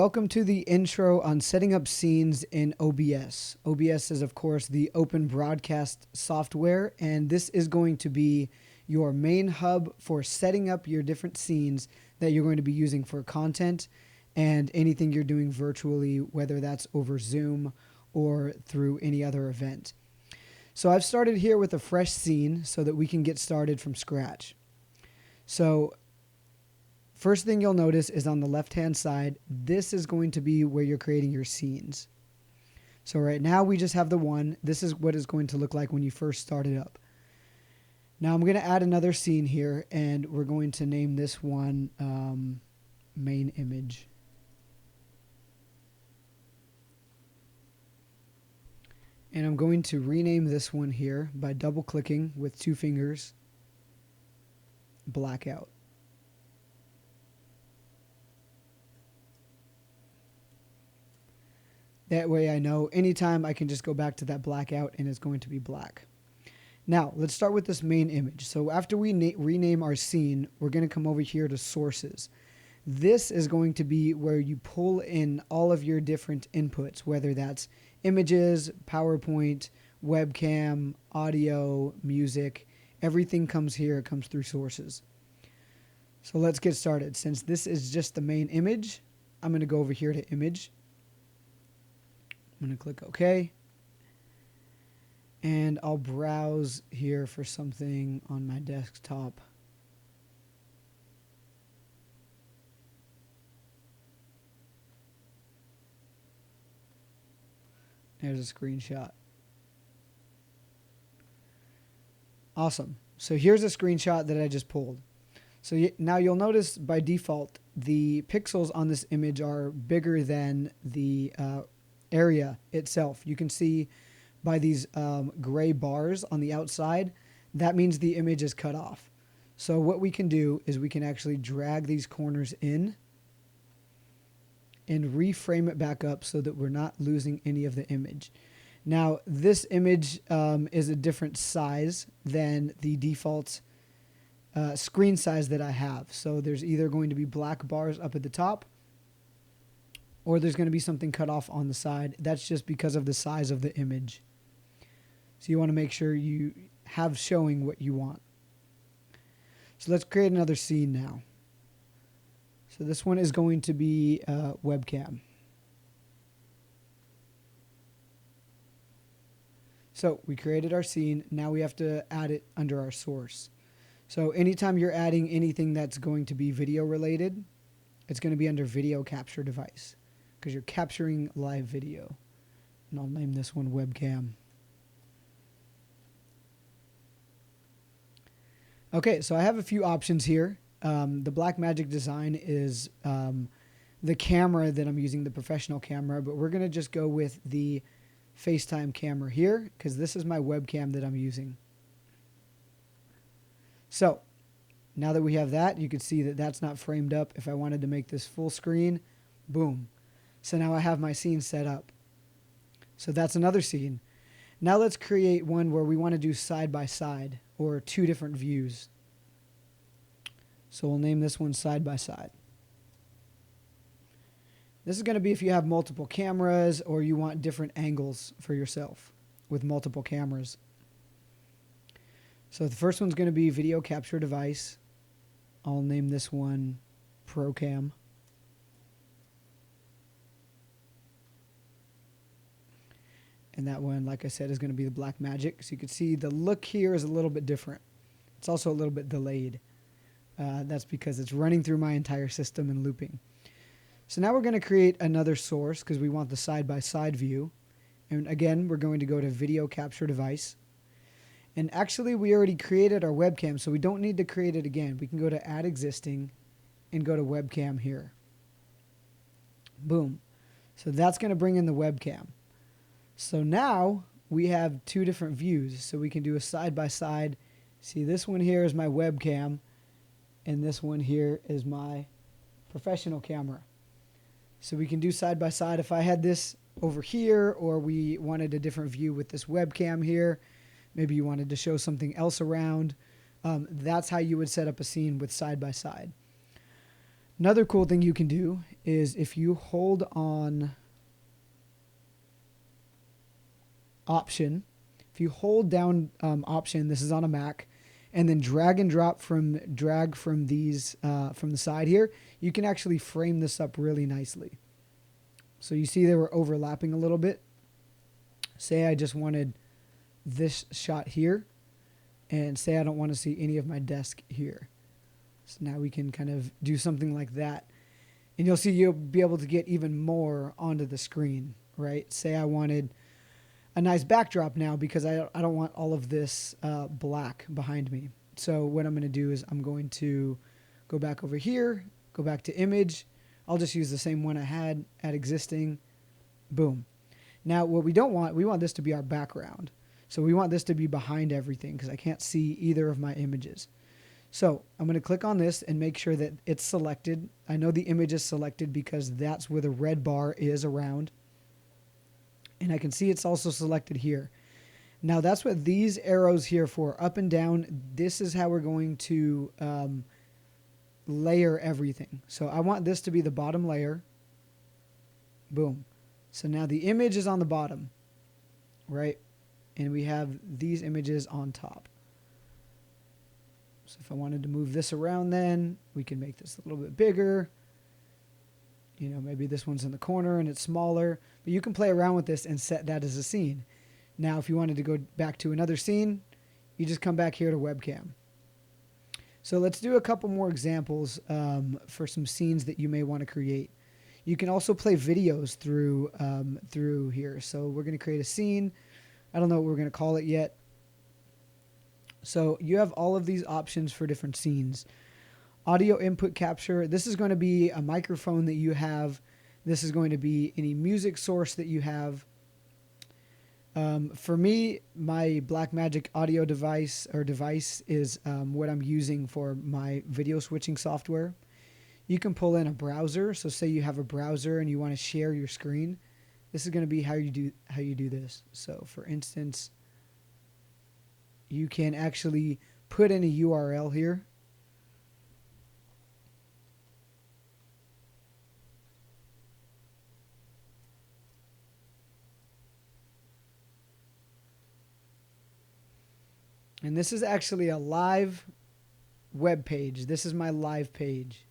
Welcome to the intro on setting up scenes in OBS. OBS is, of course, the open broadcast software, and this is going to be your main hub for setting up your different scenes that you're going to be using for content and anything you're doing virtually, whether that's over Zoom or through any other event. So I've started here with a fresh scene so that we can get started from scratch. So first thing you'll notice is on the left-hand side, this is going to be where you're creating your scenes. So right now we just have the one. This is what it's going to look like when you first start it up. Now I'm going to add another scene here, and we're going to name this one main image. And I'm going to rename this one here by double-clicking with 2 fingers, blackout. That way I know anytime I can just go back to that blackout and it's going to be black. Now, let's start with this main image. So after we rename our scene, we're going to come over here to sources. This is going to be where you pull in all of your different inputs, whether that's images, PowerPoint, webcam, audio, music. Everything comes here. It comes through sources. So let's get started. Since this is just the main image, I'm going to go over here to image. I'm going to click OK. And I'll browse here for something on my desktop. There's a screenshot. Awesome. So here's a screenshot that I just pulled. So now you'll notice by default, the pixels on this image are bigger than the area itself. You can see by these gray bars on the outside, that means the image is cut off. So what we can do is we can actually drag these corners in and reframe it back up so that we're not losing any of the image. Now, this image is a different size than the default screen size that I have. So there's either going to be black bars up at the top, or there's going to be something cut off on the side. That's just because of the size of the image. So you want to make sure you have showing what you want. So let's create another scene now. So this one is going to be webcam. So we created our scene. Now we have to add it under our source. So anytime you're adding anything that's going to be video related, it's going to be under video capture device, because you're capturing live video. And I'll name this one webcam. Okay, so I have a few options here. The Blackmagic design is the camera that I'm using, the professional camera, but we're going to just go with the FaceTime camera here, because this is my webcam that I'm using. So now that we have that, you can see that that's not framed up. If I wanted to make this full screen, boom. So now I have my scene set up. So that's another scene. Now let's create one where we want to do side by side, or 2 different views. So we'll name this one side by side. This is going to be if you have multiple cameras or you want different angles for yourself with multiple cameras. So the first one's going to be video capture device. I'll name this one ProCam. And that one, like I said, is going to be the Blackmagic. So you can see the look here is a little bit different. It's also a little bit delayed. That's because it's running through my entire system and looping. So now we're going to create another source because we want the side-by-side view. And again, we're going to go to video capture device. And actually, we already created our webcam, so we don't need to create it again. We can go to add existing and go to webcam here. Boom. So that's going to bring in the webcam. So now we have 2 different views. So we can do a side-by-side. See, this one here is my webcam, and this one here is my professional camera. So we can do side-by-side. If I had this over here, or we wanted a different view with this webcam here, maybe you wanted to show something else around, that's how you would set up a scene with side-by-side. Another cool thing you can do is if you hold on Option, if you hold down Option, this is on a Mac, and then drag from these from the side here, you can actually frame this up really nicely. So you see they were overlapping a little bit. Say I just wanted this shot here, and say I don't want to see any of my desk here. So now we can kind of do something like that. And you'll see you'll be able to get even more onto the screen, right? Say I wanted a nice backdrop now because I don't want all of this black behind me. So what I'm going to do is I'm going to go back over here, go back to image. I'll just use the same one I had at existing. Boom. Now what we don't want, we want this to be our background. So we want this to be behind everything because I can't see either of my images. So I'm going to click on this and make sure that it's selected. I know the image is selected because that's where the red bar is around. And I can see it's also selected here. Now that's what these arrows here for, up and down. This is how we're going to layer everything. So I want this to be the bottom layer. Boom. So now the image is on the bottom, right? And we have these images on top. So if I wanted to move this around, then we can make this a little bit bigger. You know, maybe this one's in the corner and it's smaller, but you can play around with this and set that as a scene. Now, if you wanted to go back to another scene, you just come back here to webcam. So let's do a couple more examples for some scenes that you may want to create. You can also play videos through here. So we're going to create a scene. I don't know what we're going to call it yet. So you have all of these options for different scenes. Audio input capture. This is going to be a microphone that you have. This is going to be any music source that you have. For me, my Blackmagic audio device is what I'm using for my video switching software. You can pull in a browser. So say you have a browser and you want to share your screen. This is going to be how you do this. So for instance, you can actually put in a URL here. And this is actually a live web page. This is my live page.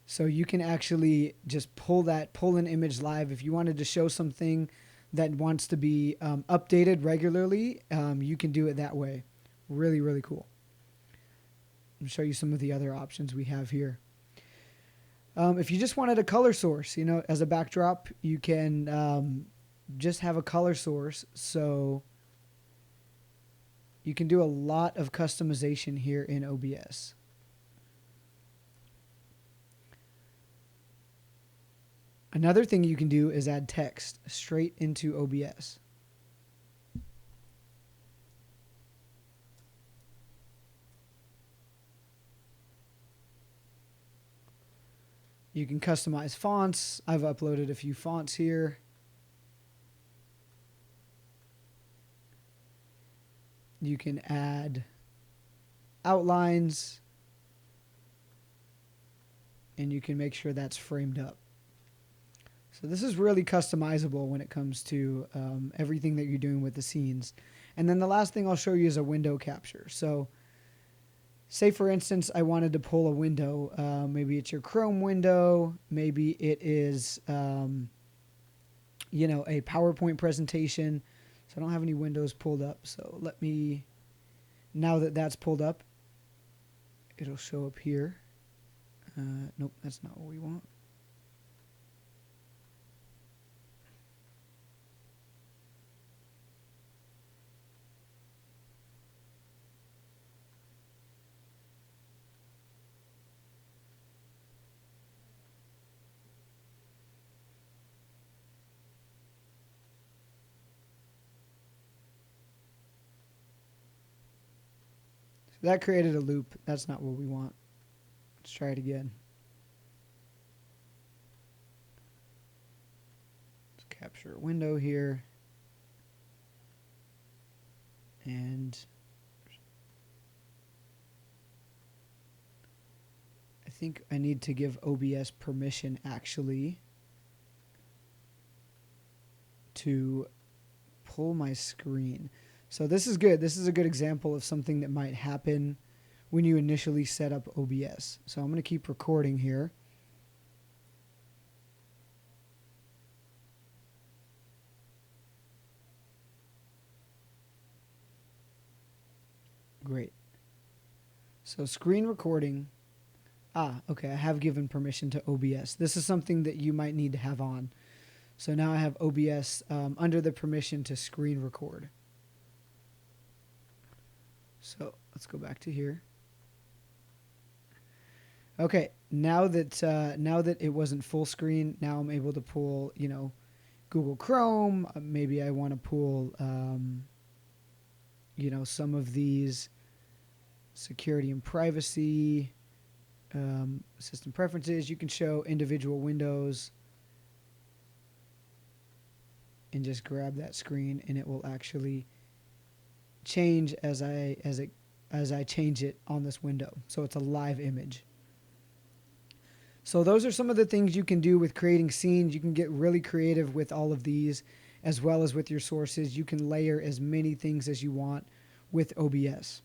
So you can actually just pull an image live. If you wanted to show something that wants to be updated regularly, you can do it that way. Really, really cool. I'll show you some of the other options we have here. If you just wanted a color source, you know, as a backdrop, you can just have a color source. So you can do a lot of customization here in OBS. Another thing you can do is add text straight into OBS. You can customize fonts. I've uploaded a few fonts here. You can add outlines, and you can make sure that's framed up. So this is really customizable when it comes to everything that you're doing with the scenes. And then the last thing I'll show you is a window capture. So say, for instance, I wanted to pull a window. Maybe it's your Chrome window. Maybe it is, you know, a PowerPoint presentation. So I don't have any windows pulled up. So let me, now that that's pulled up, it'll show up here. Nope, that's not what we want. That created a loop. That's not what we want. Let's try it again. Let's capture a window here. And I think I need to give OBS permission actually to pull my screen. So this is good. This is a good example of something that might happen when you initially set up OBS. So I'm going to keep recording here. Great. So screen recording. Okay, I have given permission to OBS. This is something that you might need to have on. So now I have OBS under the permission to screen record. So let's go back to here. Okay, now that it wasn't full screen, now I'm able to pull, Google Chrome. Maybe I want to pull, some of these security and privacy, system preferences. You can show individual windows and just grab that screen, and it will actually change as I change it on this window. So it's a live image. So those are some of the things you can do with creating scenes. You can get really creative with all of these, as well as with your sources. You can layer as many things as you want with OBS.